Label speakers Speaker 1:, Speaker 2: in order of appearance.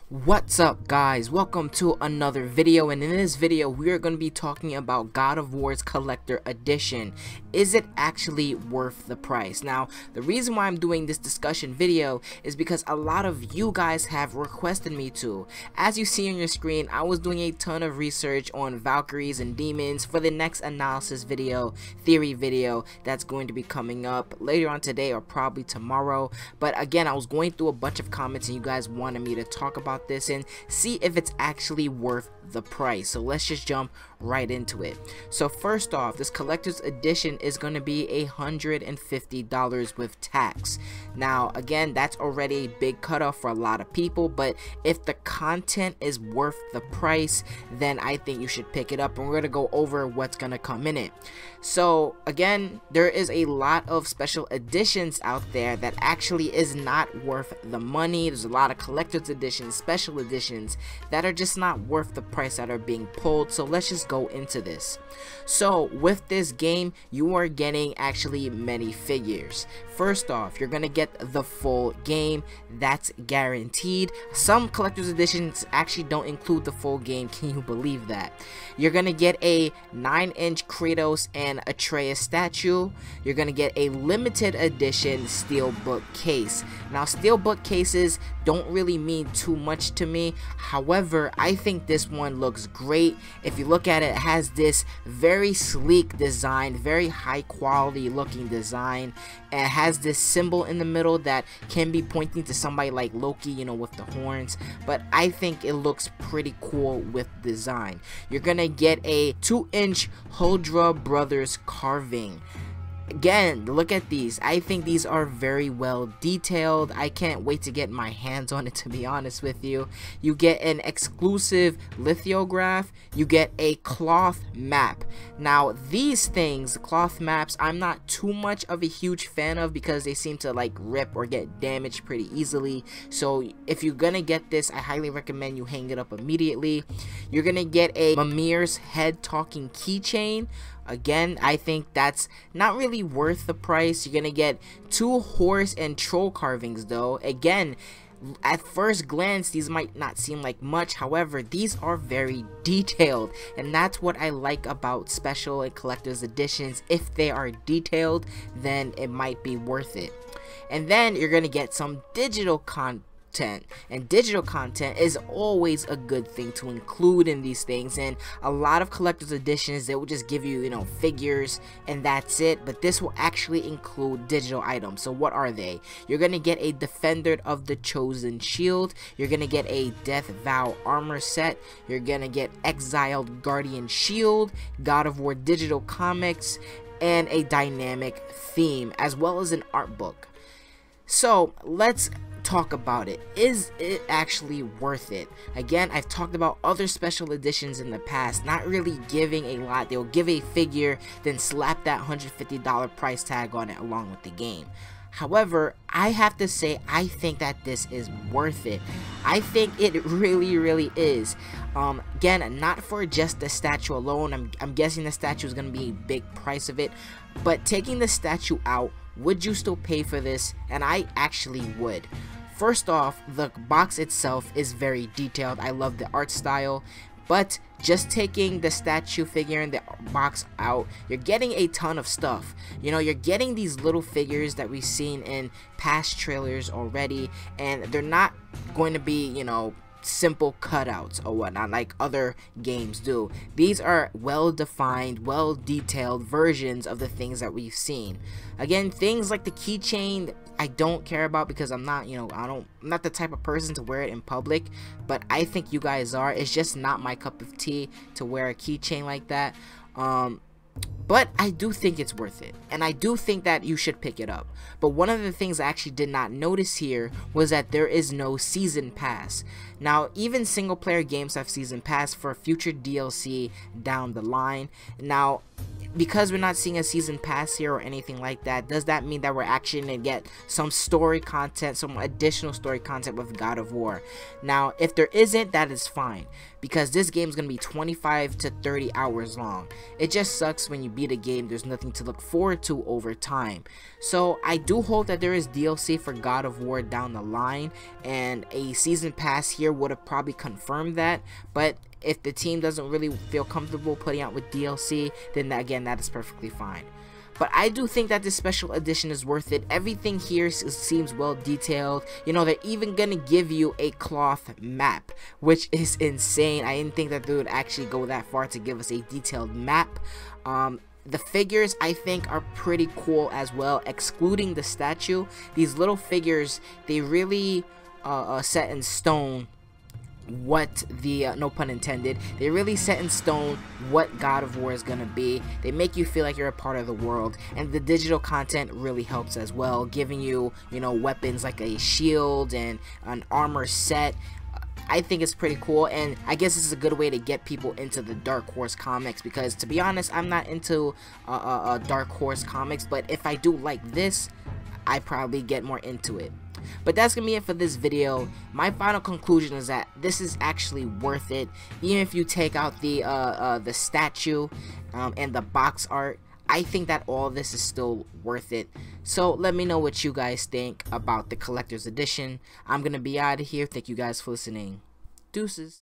Speaker 1: What's up guys, welcome to another video, and in this video we are going to be talking about God of War's Collector Edition. Is it actually worth the price? Now, the reason why I'm doing this discussion video is because a lot of you guys have requested me to. As you see on your screen, I was doing a ton of research on Valkyries and Demons for the next analysis video, theory video that's going to be coming up later on today or probably tomorrow. But again, I was going through a bunch of comments and you guys wanted me to talk about this and see if it's actually worth the price. So let's just jump right into it. So first off, this collector's edition is going to be $150 with tax. Now again, that's already a big cutoff for a lot of people, but if the content is worth the price, then I think you should pick it up, and we're going to go over what's going to come in it. So again, there is a lot of special editions out there that actually is not worth the money. There's a lot of collector's editions, special editions that are just not worth the price that are being pulled. So let's just go into this. So with this game, you are getting actually many figures. First off, you're gonna get the full game. That's guaranteed. Some collector's editions actually don't include the full game. Can you believe that? You're gonna get a 9-inch Kratos and Atreus statue. You're gonna get a limited edition steelbook case. Now, steelbook cases don't really mean too much to me. However, I think this one looks great. If you look at it, it has this very sleek design, very high quality looking design, and it has this symbol in the middle that can be pointing to somebody like Loki, you know, with the horns. But I think it looks pretty cool with design. You're gonna get a 2-inch Huldra Brothers carving. Again, look at these. I think these are very well detailed. I can't wait to get my hands on it, to be honest with you. You get an exclusive lithograph. You get a cloth map. Now, these things, the cloth maps, I'm not too much of a huge fan of because they seem to like rip or get damaged pretty easily. So if you're gonna get this, I highly recommend you hang it up immediately. You're gonna get a Mimir's head talking keychain. Again, I think that's not really worth the price. You're gonna get 2 horse and troll carvings though. Again, at first glance, these might not seem like much. However, these are very detailed, and that's what I like about special and collector's editions. If they are detailed, then it might be worth it. And then you're gonna get some digital content. And digital content is always a good thing to include in these things, and a lot of collector's editions, they will just give you, you know, figures and that's it, but this will actually include digital items. So what are they? You're gonna get a Defender of the Chosen shield. You're gonna get a Death Vow armor set. You're gonna get Exiled Guardian shield, God of War digital comics, and a dynamic theme, as well as an art book. So let's talk about it. Is it actually worth it? Again, I've talked about other special editions in the past not really giving a lot. They'll give a figure, then slap that $150 price tag on it along with the game. However, I have to say, I think that this is worth it. I think it really is. Again, not for just the statue alone. I'm guessing the statue is going to be a big price of it, but taking the statue out, would you still pay for this? And I actually would. First off, the box itself is very detailed. I love the art style, but just taking the statue figure and the box out, you're getting a ton of stuff. You know, you're getting these little figures that we've seen in past trailers already, and they're not going to be, you know, simple cutouts or whatnot like other games do. These are well defined, well detailed versions of the things that we've seen. Again, things like the keychain I don't care about because I'm not, you know, I'm not the type of person to wear it in public, but I think you guys are. It's just not my cup of tea to wear a keychain like that. But I do think it's worth it, and I do think that you should pick it up. But one of the things I actually did not notice here was that there is no season pass. Now, even single player games have season pass for future DLC down the line. Now, because we're not seeing a season pass here or anything like that, does that mean that we're actually going to get some story content, some additional story content with God of War? Now, if there isn't, that is fine, because this game is going to be 25 to 30 hours long. It just sucks when you beat a game, there's nothing to look forward to over time. So I do hope that there is DLC for God of War down the line, and a season pass here would have probably confirmed that. But if the team doesn't really feel comfortable putting out with DLC, then again, that is perfectly fine. But I do think that this special edition is worth it. Everything here seems well detailed. You know, they're even gonna give you a cloth map, which is insane. I didn't think that they would actually go that far to give us a detailed map. The figures, I think, are pretty cool as well, excluding the statue. These little figures, they really set in stone what the no pun intended, they really set in stone what God of War is gonna be. They make you feel like you're a part of the world, and the digital content really helps as well, giving you, you know, weapons like a shield and an armor set. I think it's pretty cool, and I guess this is a good way to get people into the Dark Horse comics, because to be honest, I'm not into Dark Horse comics, but if I do like this, I probably get more into it. But that's gonna be it for this video. My final conclusion is that this is actually worth it, even if you take out the statue and the box art. I think that all this is still worth it. So let me know what you guys think about the collector's edition. I'm gonna be out of here. Thank you guys for listening. Deuces.